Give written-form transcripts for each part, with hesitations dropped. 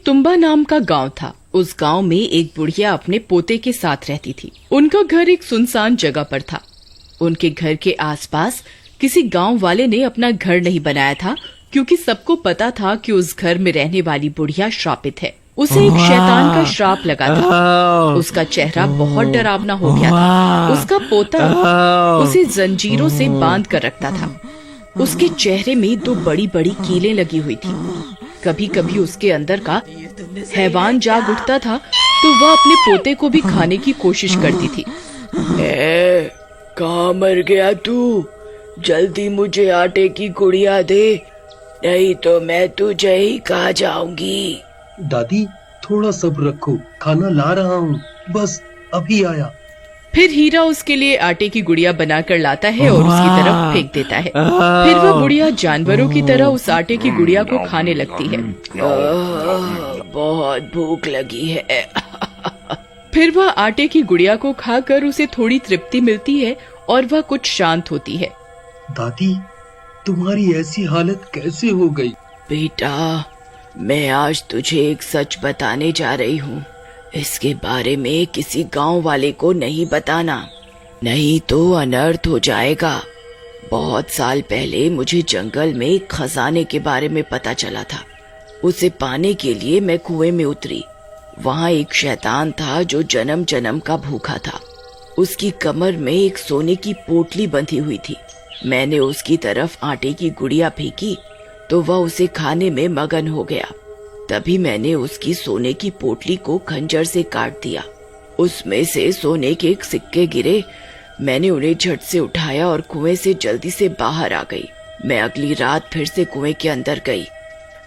तुम्बा नाम का गांव था। उस गांव में एक बुढ़िया अपने पोते के साथ रहती थी। उनका घर एक सुनसान जगह पर था। उनके घर के आसपास किसी गांव वाले ने अपना घर नहीं बनाया था, क्योंकि सबको पता था कि उस घर में रहने वाली बुढ़िया श्रापित है। उसे एक शैतान का श्राप लगा था। उसका चेहरा बहुत डरावना हो गया था। उसका पोता उसे जंजीरों से बांध कर रखता था। उसके चेहरे में 2 बड़ी बड़ी कीलें लगी हुई थी। कभी कभी उसके अंदर का हैवान जाग उठता था तो वह अपने पोते को भी खाने की कोशिश करती थी। कहाँ मर गया तू? जल्दी मुझे आटे की गुड़िया दे, नहीं तो मैं तुझे ही खा जाऊंगी। दादी थोड़ा सब्र रखो, खाना ला रहा हूँ, बस अभी आया। फिर हीरा उसके लिए आटे की गुड़िया बनाकर लाता है और उसकी तरफ फेंक देता है। फिर वह बुढ़िया जानवरों की तरह उस आटे की गुड़िया को खाने लगती है। बहुत भूख लगी है। फिर वह आटे की गुड़िया को खाकर उसे थोड़ी तृप्ति मिलती है और वह कुछ शांत होती है। दादी तुम्हारी ऐसी हालत कैसे हो गई? बेटा, मैं आज तुझे एक सच बताने जा रही हूँ। इसके बारे में किसी गांव वाले को नहीं बताना, नहीं तो अनर्थ हो जाएगा। बहुत साल पहले मुझे जंगल में एक खजाने के बारे में पता चला था। उसे पाने के लिए मैं कुएं में उतरी। वहाँ एक शैतान था जो जन्म जन्म का भूखा था। उसकी कमर में एक सोने की पोटली बंधी हुई थी। मैंने उसकी तरफ आटे की गुड़िया फेंकी तो वह उसे खाने में मगन हो गया। तभी मैंने उसकी सोने की पोटली को खंजर से काट दिया। उसमें से सोने के एक सिक्के गिरे। मैंने उन्हें झट से उठाया और कुएं से जल्दी से बाहर आ गई। मैं अगली रात फिर से कुएं के अंदर गई।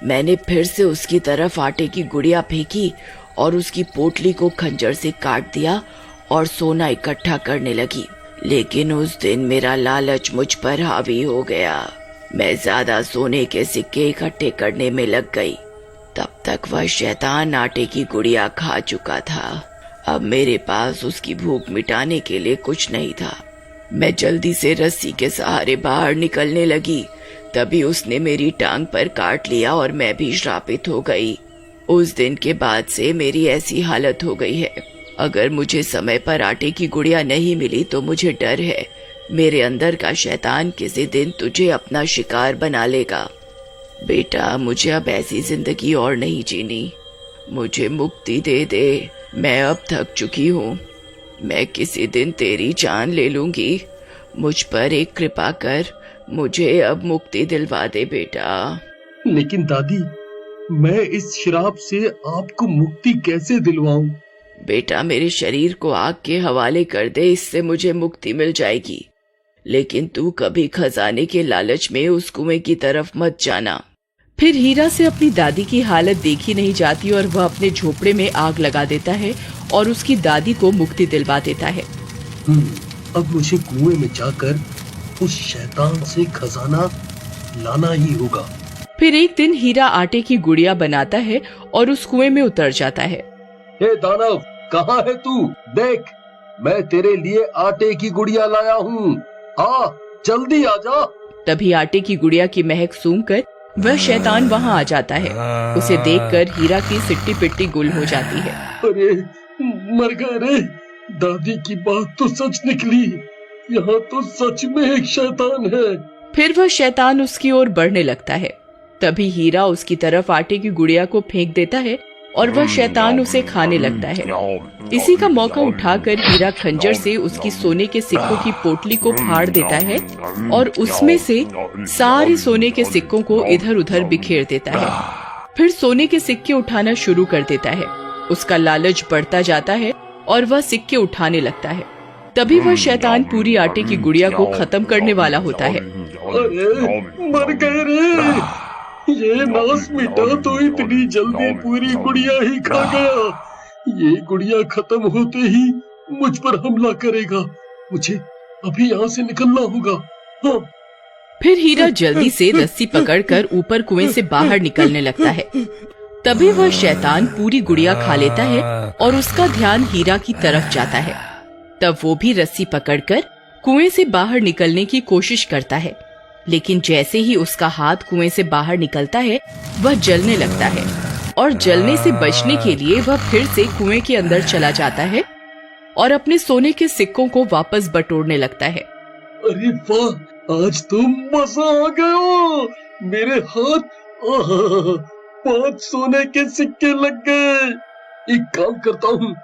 मैंने फिर से उसकी तरफ आटे की गुड़िया फेंकी और उसकी पोटली को खंजर से काट दिया और सोना इकट्ठा करने लगी। लेकिन उस दिन मेरा लालच मुझ पर हावी हो गया। मैं ज्यादा सोने के सिक्के इकट्ठे करने में लग गई। तब तक वह शैतान आटे की गुड़िया खा चुका था। अब मेरे पास उसकी भूख मिटाने के लिए कुछ नहीं था। मैं जल्दी से रस्सी के सहारे बाहर निकलने लगी। तभी उसने मेरी टांग पर काट लिया और मैं भी श्रापित हो गई। उस दिन के बाद से मेरी ऐसी हालत हो गई है। अगर मुझे समय पर आटे की गुड़िया नहीं मिली तो मुझे डर है मेरे अंदर का शैतान किसी दिन तुझे अपना शिकार बना लेगा। बेटा, मुझे अब ऐसी जिंदगी और नहीं जीनी। मुझे मुक्ति दे दे। मैं अब थक चुकी हूँ। मैं किसी दिन तेरी जान ले लूंगी। मुझ पर एक कृपा कर, मुझे अब मुक्ति दिलवा दे बेटा। लेकिन दादी, मैं इस श्राप से आपको मुक्ति कैसे दिलवाऊं? बेटा, मेरे शरीर को आग के हवाले कर दे, इससे मुझे मुक्ति मिल जाएगी। लेकिन तू कभी खजाने के लालच में उस कुएं की तरफ मत जाना। फिर हीरा से अपनी दादी की हालत देखी नहीं जाती और वह अपने झोपड़े में आग लगा देता है और उसकी दादी को मुक्ति दिलवा देता है। अब मुझे कुएं में जाकर उस शैतान से खजाना लाना ही होगा। फिर एक दिन हीरा आटे की गुड़िया बनाता है और उस कुएं में उतर जाता है। हे दानव, कहाँ है तू? देख, मैं तेरे लिए आटे की गुड़िया लाया हूँ। आ, जल्दी आ जा। तभी आटे की गुड़िया की महक सूंघकर वह शैतान वहाँ आ जाता है। उसे देखकर हीरा की सिट्टी पिट्टी गुल हो जाती है। अरे मर गए रे। दादी की बात तो सच निकली। यहाँ तो सच में एक शैतान है। फिर वह शैतान उसकी ओर बढ़ने लगता है। तभी हीरा उसकी तरफ आटे की गुड़िया को फेंक देता है और वह शैतान उसे खाने लगता है। इसी का मौका उठाकर हीरा खंजर से उसकी सोने के सिक्कों की पोटली को फाड़ देता है और उसमें से सारे सोने के सिक्कों को इधर उधर बिखेर देता है। फिर सोने के सिक्के उठाना शुरू कर देता है। उसका लालच बढ़ता जाता है और वह सिक्के उठाने लगता है। तभी वह शैतान पूरी आटे की गुड़िया को खत्म करने वाला होता है। अरे मर गए रे। ये नास मिटा तो इतनी जल्दी पूरी गुड़िया ही खा गया। ये गुड़िया खत्म होते ही मुझ पर हमला करेगा। मुझे अभी यहाँ से निकलना होगा। हाँ। फिर हीरा जल्दी से रस्सी पकड़कर ऊपर कुएं से बाहर निकलने लगता है। तभी वह शैतान पूरी गुड़िया खा लेता है और उसका ध्यान हीरा की तरफ जाता है। तब वो भी रस्सी पकड़कर कुएं से बाहर निकलने की कोशिश करता है। लेकिन जैसे ही उसका हाथ कुएं से बाहर निकलता है वह जलने लगता है। और जलने से बचने के लिए वह फिर से कुएं के अंदर चला जाता है और अपने सोने के सिक्कों को वापस बटोरने लगता है। अरे वाह, आज तो मजा आ गया। मेरे हाथ 5 सोने के सिक्के लग गए। एक काम करता हूँ,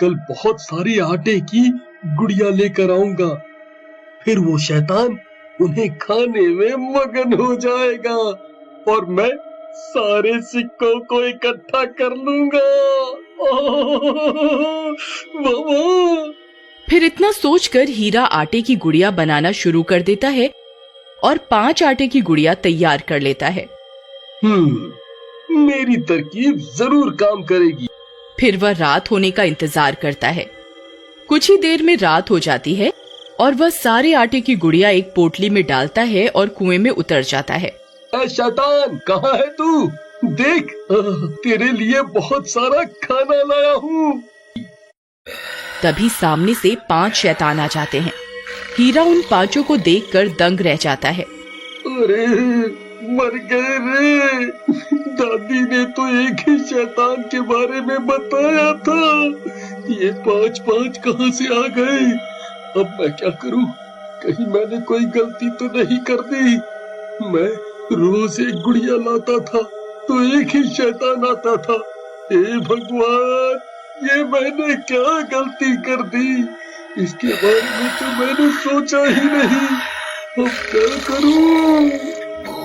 कल बहुत सारी आटे की गुड़िया लेकर आऊंगा, फिर वो शैतान उन्हें खाने में मगन हो जाएगा और मैं सारे सिक्कों को इकट्ठा कर लूंगा। वाह। फिर इतना सोचकर हीरा आटे की गुड़िया बनाना शुरू कर देता है और 5 आटे की गुड़िया तैयार कर लेता है। मेरी तरकीब जरूर काम करेगी। फिर वह रात होने का इंतजार करता है। कुछ ही देर में रात हो जाती है और वह सारे आटे की गुड़िया एक पोटली में डालता है और कुएं में उतर जाता है। शैतान, कहाँ है तू? देख, तेरे लिए बहुत सारा खाना लाया हूँ। तभी सामने से 5 शैतान आ जाते हैं। हीरा उन 5 को देखकर दंग रह जाता है। अरे मर गए रे, दादी ने तो एक ही शैतान के बारे में बताया था, ये 5 कहाँ से आ गए? अब मैं क्या करूं? कहीं मैंने कोई गलती तो नहीं कर दी? मैं रोज एक गुड़िया लाता था तो एक ही शैतान आता था। हे भगवान, ये मैंने क्या गलती कर दी? इसके बारे में तो मैंने सोचा ही नहीं। अब क्या करूं?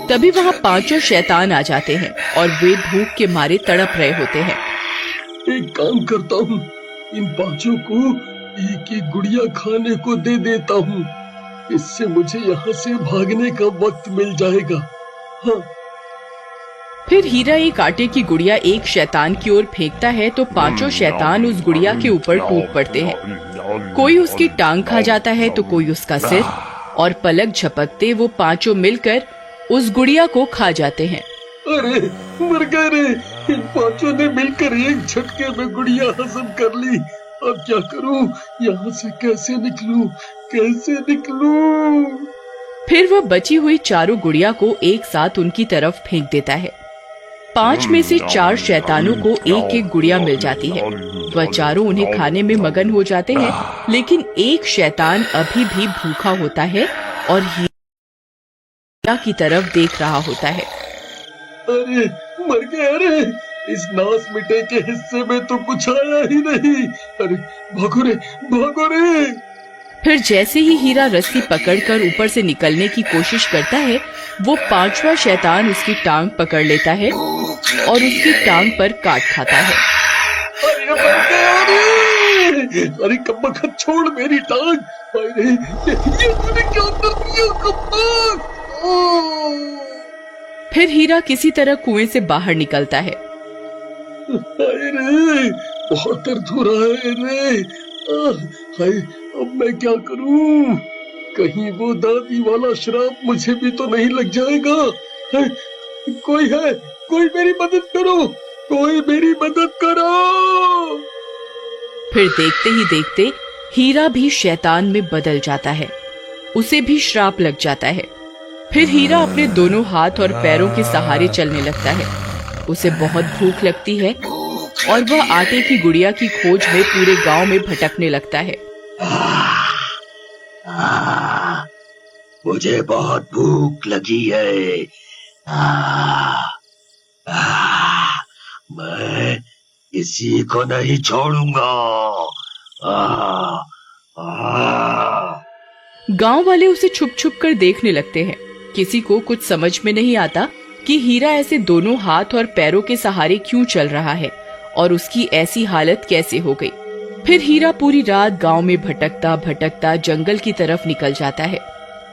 तभी वहाँ 5 शैतान आ जाते हैं और वे भूख के मारे तड़प रहे होते हैं। एक काम करता हूँ, इन 5 को एक एक गुड़िया खाने को दे देता हूँ, इससे मुझे यहाँ से भागने का वक्त मिल जाएगा। हाँ। फिर हीरा एक आटे की गुड़िया एक शैतान की ओर फेंकता है तो 5 शैतान उस गुड़िया के ऊपर टूट पड़ते हैं। कोई उसकी टांग खा जाता है तो कोई उसका सिर, और पलक झपकते वो 5 मिलकर उस गुड़िया को खा जाते हैं। अरे मर गए रे, इन 5 ने मिलकर एक झटके में गुड़िया हजम कर ली। अब क्या करूं? यहाँ से कैसे निकलूं? कैसे निकलूं? फिर वह बची हुई 4 गुड़िया को एक साथ उनकी तरफ फेंक देता है। 5 में से 4 शैतानों को एक एक गुड़िया मिल जाती है। वह 4 उन्हें खाने में मगन हो जाते हैं, लेकिन एक शैतान अभी भी भूखा होता है और हीरा की तरफ देख रहा होता है। अरे मर गया रे, इस नास मिटे के हिस्से में तो कुछ आया ही नहीं। अरे भागो रे, भागो रे। फिर जैसे ही हीरा रस्सी पकड़कर ऊपर से निकलने की कोशिश करता है, वो 5वां शैतान उसकी टांग पकड़ लेता है और उसकी टांग पर काट खाता है। अरे मर गया रे! अरे कम्बख्त, छोड़ मेरी टांग। अरे ये तूने क्या कर दिया कम्बख्त? फिर हीरा किसी तरह कुएं से बाहर निकलता है। अरे बहुत दर्द हो रहा है रे। हाय, अब मैं क्या करूं? कहीं वो दादी वाला श्राप मुझे भी तो नहीं लग जाएगा? कोई है? कोई मेरी मदद करो, कोई मेरी मदद करो। फिर देखते ही देखते हीरा भी शैतान में बदल जाता है। उसे भी श्राप लग जाता है। फिर हीरा अपने दोनों हाथ और पैरों के सहारे चलने लगता है। उसे बहुत भूख लगती है और वह आटे की गुड़िया की खोज में पूरे गांव में भटकने लगता है। मुझे बहुत भूख लगी है। मैं किसी को नहीं छोड़ूंगा। गांव वाले उसे छुप छुप कर देखने लगते हैं। किसी को कुछ समझ में नहीं आता कि हीरा ऐसे दोनों हाथ और पैरों के सहारे क्यों चल रहा है और उसकी ऐसी हालत कैसे हो गई। फिर हीरा पूरी रात गांव में भटकता भटकता जंगल की तरफ निकल जाता है।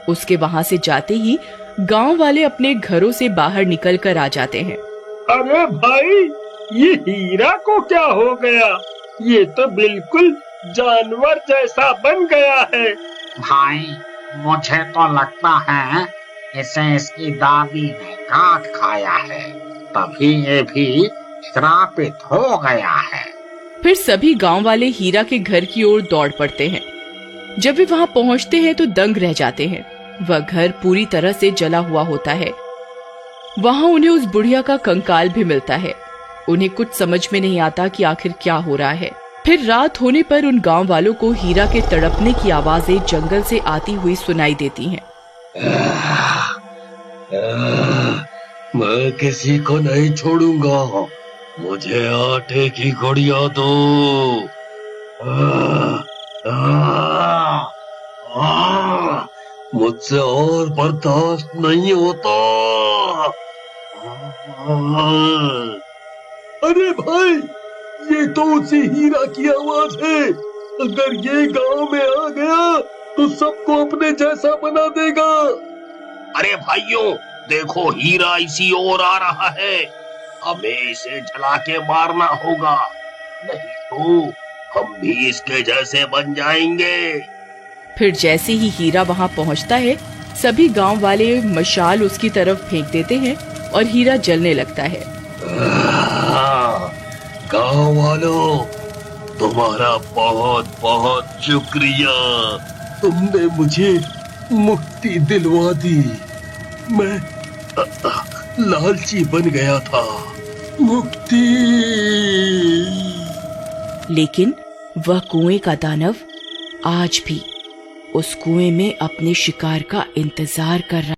उसके वहां से जाते ही गांव वाले अपने घरों से बाहर निकल कर आ जाते हैं। अरे भाई, ये हीरा को क्या हो गया? ये तो बिल्कुल जानवर जैसा बन गया है। भाई, मुझे तो लगता है इसे इसकी दादी ने काट खाया है, तभी ये भी श्रापित हो गया है। फिर सभी गांव वाले हीरा के घर की ओर दौड़ पड़ते हैं। जब वे वहां पहुंचते हैं तो दंग रह जाते हैं। वह घर पूरी तरह से जला हुआ होता है। वहां उन्हें उस बुढ़िया का कंकाल भी मिलता है। उन्हें कुछ समझ में नहीं आता कि आखिर क्या हो रहा है। फिर रात होने पर उन गांव वालों को हीरा के तड़पने की आवाजें जंगल से आती हुई सुनाई देती हैं। मैं किसी को नहीं छोड़ूंगा, मुझे आटे की गुड़िया दो। मुझसे और बर्दाश्त नहीं होता। अरे भाई, ये तो उसी हीरा की आवाज है। अगर ये गांव में आ गया तो सबको अपने जैसा बना देगा। अरे भाइयों, देखो हीरा इसी ओर आ रहा है, हमें इसे जला के मारना होगा, नहीं तो हम भी इसके जैसे बन जाएंगे। फिर जैसे ही हीरा वहां पहुंचता है, सभी गांव वाले मशाल उसकी तरफ फेंक देते हैं और हीरा जलने लगता है। गांव वालों, तुम्हारा बहुत बहुत शुक्रिया, तुमने मुझे मुक्ति दिलवा दी। मैं लालची बन गया था। मुक्ति। लेकिन वह कुएं का दानव आज भी उस कुएं में अपने शिकार का इंतजार कर रहा